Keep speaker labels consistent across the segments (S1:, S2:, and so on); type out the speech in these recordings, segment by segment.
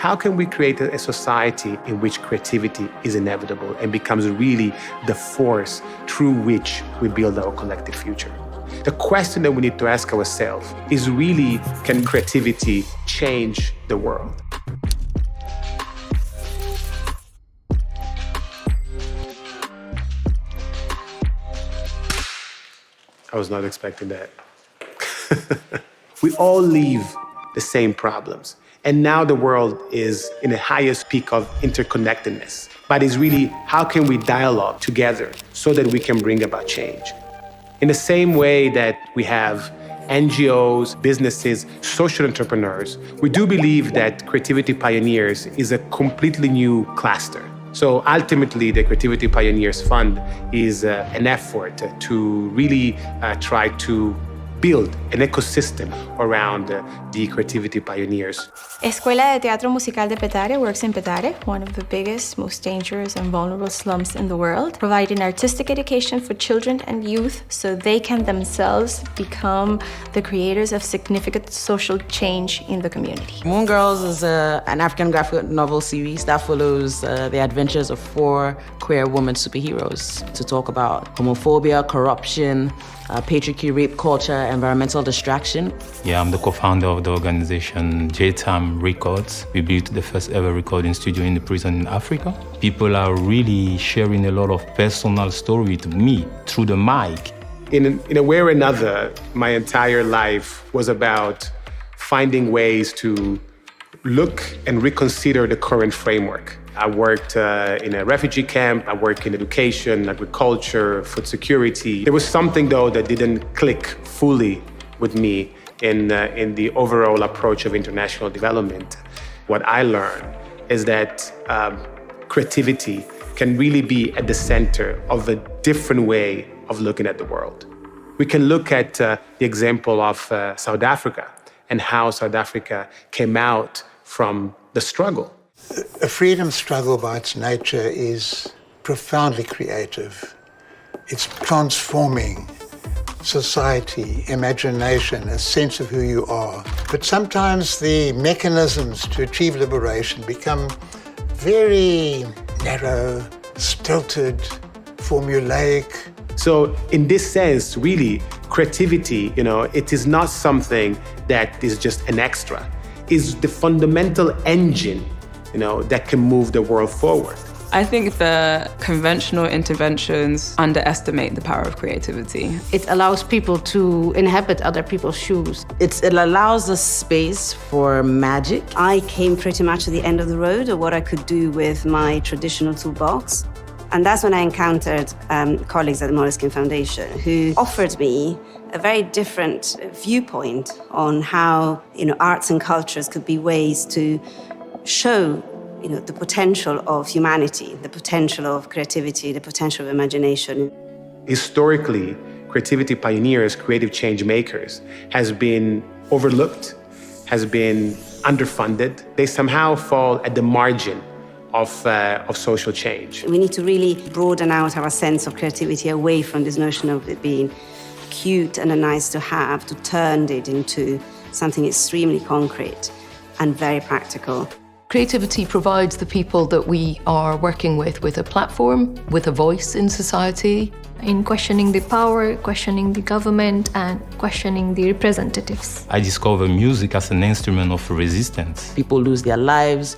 S1: how can we create a society in which creativity is inevitable and becomes really the force through which we build our collective future? The question that we need to ask ourselves is really, can creativity change the world? I was not expecting that. We all live the same problems. And now the world is in the highest peak of interconnectedness. But it's really, how can we dialogue together so that we can bring about change? In the same way that we have NGOs, businesses, social entrepreneurs, we do believe that Creativity Pioneers is a completely new cluster. So ultimately, the Creativity Pioneers Fund is an effort to really try to build an ecosystem around the Creativity Pioneers.
S2: Escuela de Teatro Musical de Petare works in Petare, one of the biggest, most dangerous and vulnerable slums in the world, providing artistic education for children and youth so they can themselves become the creators of significant social change in the community.
S3: Moon Girls is an African graphic novel series that follows the adventures of 4 queer women superheroes to talk about homophobia, corruption, patriarchy, rape culture, environmental distraction.
S4: Yeah, I'm the co-founder of the organization JTAM Records. We built the first ever recording studio in the prison in Africa. People are really sharing a lot of personal story to me through the mic.
S1: In a way or another, my entire life was about finding ways to look and reconsider the current framework. I worked in a refugee camp, I worked in education, agriculture, food security. There was something, though, that didn't click fully with me in the overall approach of international development. What I learned is that creativity can really be at the center of a different way of looking at the world. We can look at the example of South Africa and how South Africa came out from the struggle.
S5: A freedom struggle by its nature is profoundly creative. It's transforming society, imagination, a sense of who you are. But sometimes the mechanisms to achieve liberation become very narrow, stilted, formulaic.
S1: So in this sense, really, creativity, it is not something that is just an extra. It's the fundamental engine that can move the world forward.
S6: I think the conventional interventions underestimate the power of creativity.
S7: It allows people to inhabit other people's shoes.
S3: It allows a space for magic.
S8: I came pretty much to the end of the road of what I could do with my traditional toolbox. And that's when I encountered colleagues at the Moleskine Foundation who offered me a very different viewpoint on how arts and cultures could be ways to show the potential of humanity, the potential of creativity, the potential of imagination.
S1: Historically, Creativity Pioneers, creative change makers, has been overlooked, has been underfunded. They somehow fall at the margin of social change.
S8: We need to really broaden out our sense of creativity away from this notion of it being cute and a nice to have, to turn it into something extremely concrete and very practical.
S9: Creativity provides the people that we are working with a platform, with a voice in society.
S2: In questioning the power, questioning the government, and questioning the representatives.
S4: I discover music as an instrument of resistance.
S3: People lose their lives,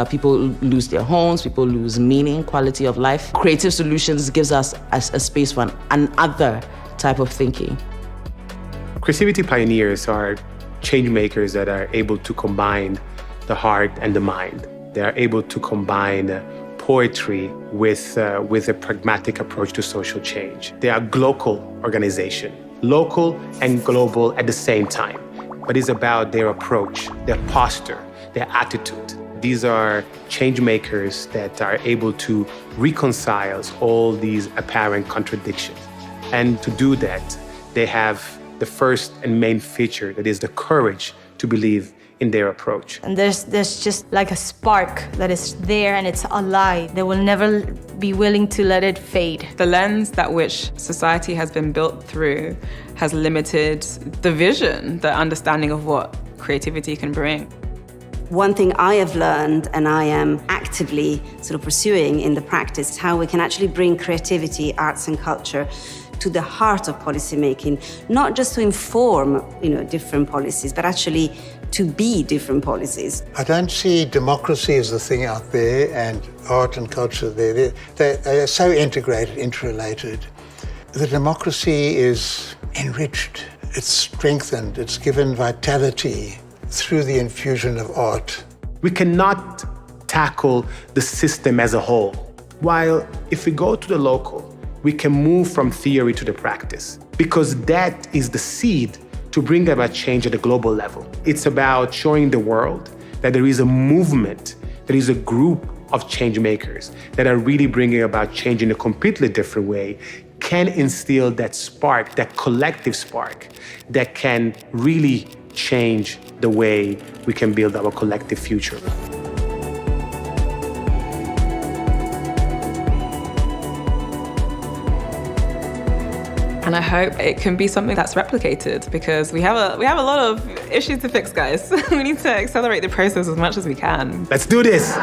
S3: people lose their homes, people lose meaning, quality of life. Creative solutions gives us a space for another type of thinking.
S1: Creativity Pioneers are change makers that are able to combine the heart and the mind. They are able to combine poetry with a pragmatic approach to social change. They are a global organization, local and global at the same time. But it's about their approach, their posture, their attitude. These are change makers that are able to reconcile all these apparent contradictions. And to do that, they have the first and main feature, that is the courage to believe in their approach.
S2: And there's just like a spark that is there and it's alive. They will never be willing to let it fade.
S6: The lens that which society has been built through has limited the vision, the understanding of what creativity can bring.
S8: One thing I have learned, and I am actively sort of pursuing in the practice, is how we can actually bring creativity, arts and culture to the heart of policymaking, not just to inform, different policies, but actually to be different policies.
S5: I don't see democracy as the thing out there and art and culture there. They are so integrated, interrelated. The democracy is enriched, it's strengthened, it's given vitality through the infusion of art.
S1: We cannot tackle the system as a whole. While if we go to the local, we can move from theory to the practice, because that is the seed to bring about change at a global level. It's about showing the world that there is a movement, there is a group of change makers that are really bringing about change in a completely different way, can instill that spark, that collective spark, that can really change the way we can build our collective future.
S6: And I hope it can be something that's replicated, because we have a lot of issues to fix, guys. We need to accelerate the process as much as we can.
S1: Let's do this.